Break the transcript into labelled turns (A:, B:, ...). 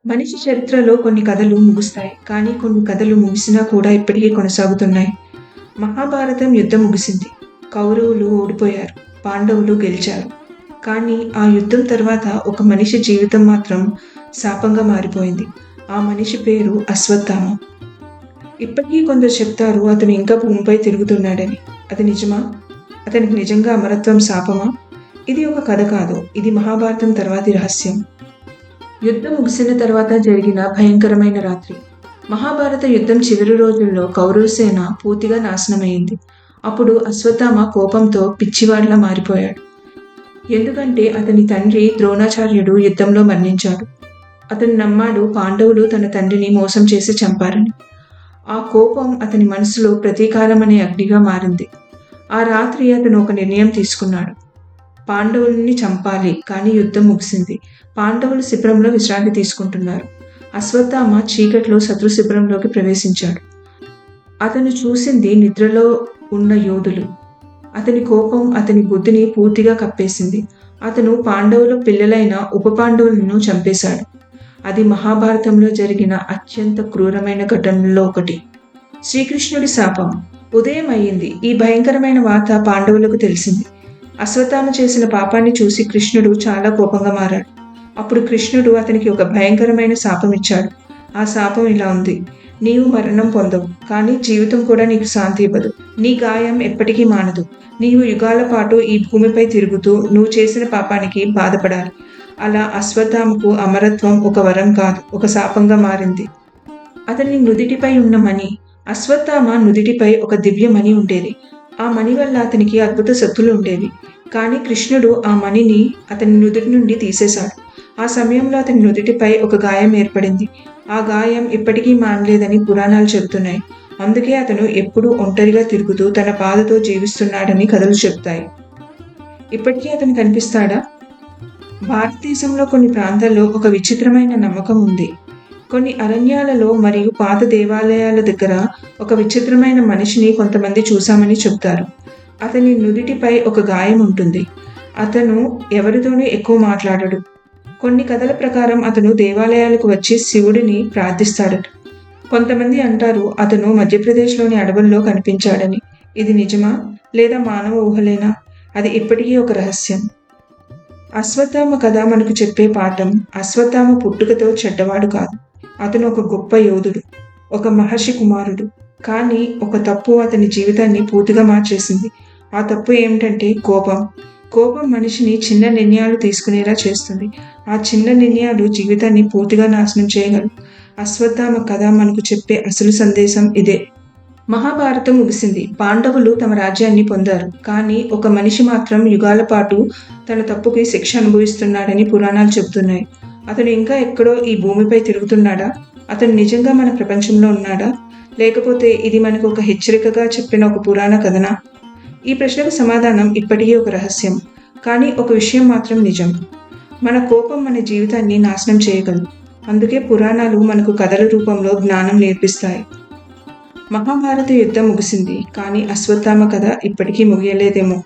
A: మనిషి చరిత్రలో కొన్ని కథలు ముగుస్తాయి. కానీ కొన్ని కథలు ముగిసినా కూడా ఇప్పటికీ కొనసాగుతున్నాయి. మహాభారతం యుద్ధం ముగిసింది. కౌరవులు ఓడిపోయారు. పాండవులు గెలిచారు. కానీ ఆ యుద్ధం తర్వాత ఒక మనిషి జీవితం మాత్రం శాపంగా మారిపోయింది. ఆ మనిషి పేరు అశ్వత్థామ. ఇప్పటికీ కొందరు చెప్తారు అతను ఇంకా భూమిపై తిరుగుతున్నాడని. అది నిజమా? అతనికి నిజంగా అమరత్వం శాపమా? ఇది ఒక కథ కాదు. ఇది మహాభారతం తర్వాతి రహస్యం. యుద్ధం ముగిసిన తర్వాత జరిగిన భయంకరమైన రాత్రి. మహాభారత యుద్ధం చివరి రోజుల్లో కౌరవ సేన పూర్తిగా నాశనమైంది. అప్పుడు అశ్వత్థామ కోపంతో పిచ్చివాడిలా మారిపోయాడు. ఎందుకంటే అతని తండ్రి ద్రోణాచార్యుడు యుద్ధంలో మరణించాడు. అతను నమ్మాడు పాండవులు తన తండ్రిని మోసం చేసి చంపారని. ఆ కోపం అతని మనసులో ప్రతీకారం అనే అగ్నిగా మారింది. ఆ రాత్రి అతను ఒక నిర్ణయం తీసుకున్నాడు. పాండవుల్ని చంపాలి. కానీ యుద్ధం ముగిసింది. పాండవులు శిబిరంలో విశ్రాంతి తీసుకుంటున్నారు. అశ్వత్థామ చీకట్లో శత్రు శిబిరంలోకి ప్రవేశించాడు. అతను చూసింది నిద్రలో ఉన్న యోధులు. అతని కోపం అతని బుద్ధిని పూర్తిగా కప్పేసింది. అతను పాండవుల పిల్లలైన ఉప పాండవులను చంపేశాడు. అది మహాభారతంలో జరిగిన అత్యంత క్రూరమైన ఘటనల్లో ఒకటి. శ్రీకృష్ణుడి శాపం. ఉదయం అయ్యింది. ఈ భయంకరమైన వార్త పాండవులకు తెలిసింది. అశ్వత్థామ చేసిన పాపాన్ని చూసి కృష్ణుడు చాలా కోపంగా మారాడు. అప్పుడు కృష్ణుడు అతనికి ఒక భయంకరమైన శాపం ఇచ్చాడు. ఆ శాపం ఇలా ఉంది: నీవు మరణం పొందవు, కానీ జీవితం కూడా నీకు శాంతి ఇవ్వదు. నీ గాయం ఎప్పటికీ మానదు. నీవు యుగాల పాటు ఈ భూమిపై తిరుగుతూ నువ్వు చేసిన పాపానికి బాధపడాలి. అలా అశ్వత్థామకు అమరత్వం ఒక వరం కాదు, ఒక శాపంగా మారింది. అతని నుదిటిపై ఉన్న మణి. అశ్వత్థామ నుదిటిపై ఒక దివ్య మణి ఉండేది. ఆ మణి వల్ల అతనికి అద్భుత శక్తులు ఉండేవి. కానీ కృష్ణుడు ఆ మణిని అతని నుదిటి నుండి తీసేశాడు. ఆ సమయంలో అతని నుదిటిపై ఒక గాయం ఏర్పడింది. ఆ గాయం ఇప్పటికీ మానలేదని పురాణాలు చెబుతున్నాయి. అందుకే అతను ఎప్పుడూ ఒంటరిగా తిరుగుతూ తన బాధతో జీవిస్తున్నాడని కథలు చెబుతాయి. ఇప్పటికీ అతను కనిపిస్తాడా? భారతదేశంలో కొన్ని ప్రాంతాల్లో ఒక విచిత్రమైన నమ్మకం ఉంది. కొన్ని అరణ్యాలలో మరియు పాత దేవాలయాల దగ్గర ఒక విచిత్రమైన మనిషిని కొంతమంది చూశామని చెబుతారు. అతని నుదిటిపై ఒక గాయం ఉంటుంది. అతను ఎవరితోనూ ఎక్కువ మాట్లాడడు. కొన్ని కథల ప్రకారం అతను దేవాలయాలకు వచ్చి శివుడిని ప్రార్థిస్తాడట. కొంతమంది అంటారు అతను మధ్యప్రదేశ్లోని అడవుల్లో కనిపించాడని. ఇది నిజమా, లేదా మానవ ఊహలేనా? అది ఇప్పటికీ ఒక రహస్యం. అశ్వత్థామ కథ మనకు చెప్పే పాఠం: అశ్వత్థామ పుట్టుకతో చెడ్డవాడు కాదు. అతను ఒక గొప్ప యోధుడు, ఒక మహర్షి కుమారుడు. కానీ ఒక తప్పు అతని జీవితాన్ని పూర్తిగా మార్చేసింది. ఆ తప్పు ఏమిటంటే కోపం. కోపం మనిషిని చిన్న నిర్ణయాలు తీసుకునేలా చేస్తుంది. ఆ చిన్న నిర్ణయాలు జీవితాన్ని పూర్తిగా నాశనం చేయగలవు. అశ్వత్థామ కథ మనకు చెప్పే అసలు సందేశం ఇదే. మహాభారతం ముగిసింది. పాండవులు తమ రాజ్యాన్ని పొందారు. కానీ ఒక మనిషి మాత్రం యుగాల పాటు తన తప్పుకి శిక్ష అనుభవిస్తున్నాడని పురాణాలు చెబుతున్నాయి. అతను ఇంకా ఎక్కడో ఈ భూమిపై తిరుగుతున్నాడా? అతను నిజంగా మన ప్రపంచంలో ఉన్నాడా? లేకపోతే ఇది మనకు ఒక హెచ్చరికగా చెప్పిన ఒక పురాణ కథనా? ఈ ప్రశ్నకు సమాధానం ఇప్పటికీ ఒక రహస్యం. కానీ ఒక విషయం మాత్రం నిజం: మన కోపం మన జీవితాన్ని నాశనం చేయగలదు. అందుకే పురాణాలు మనకు కథల రూపంలో జ్ఞానం నేర్పిస్తాయి. మహాభారత యుద్ధం ముగిసింది. కానీ అశ్వత్థామ కథ ఇప్పటికీ ముగియలేదేమో.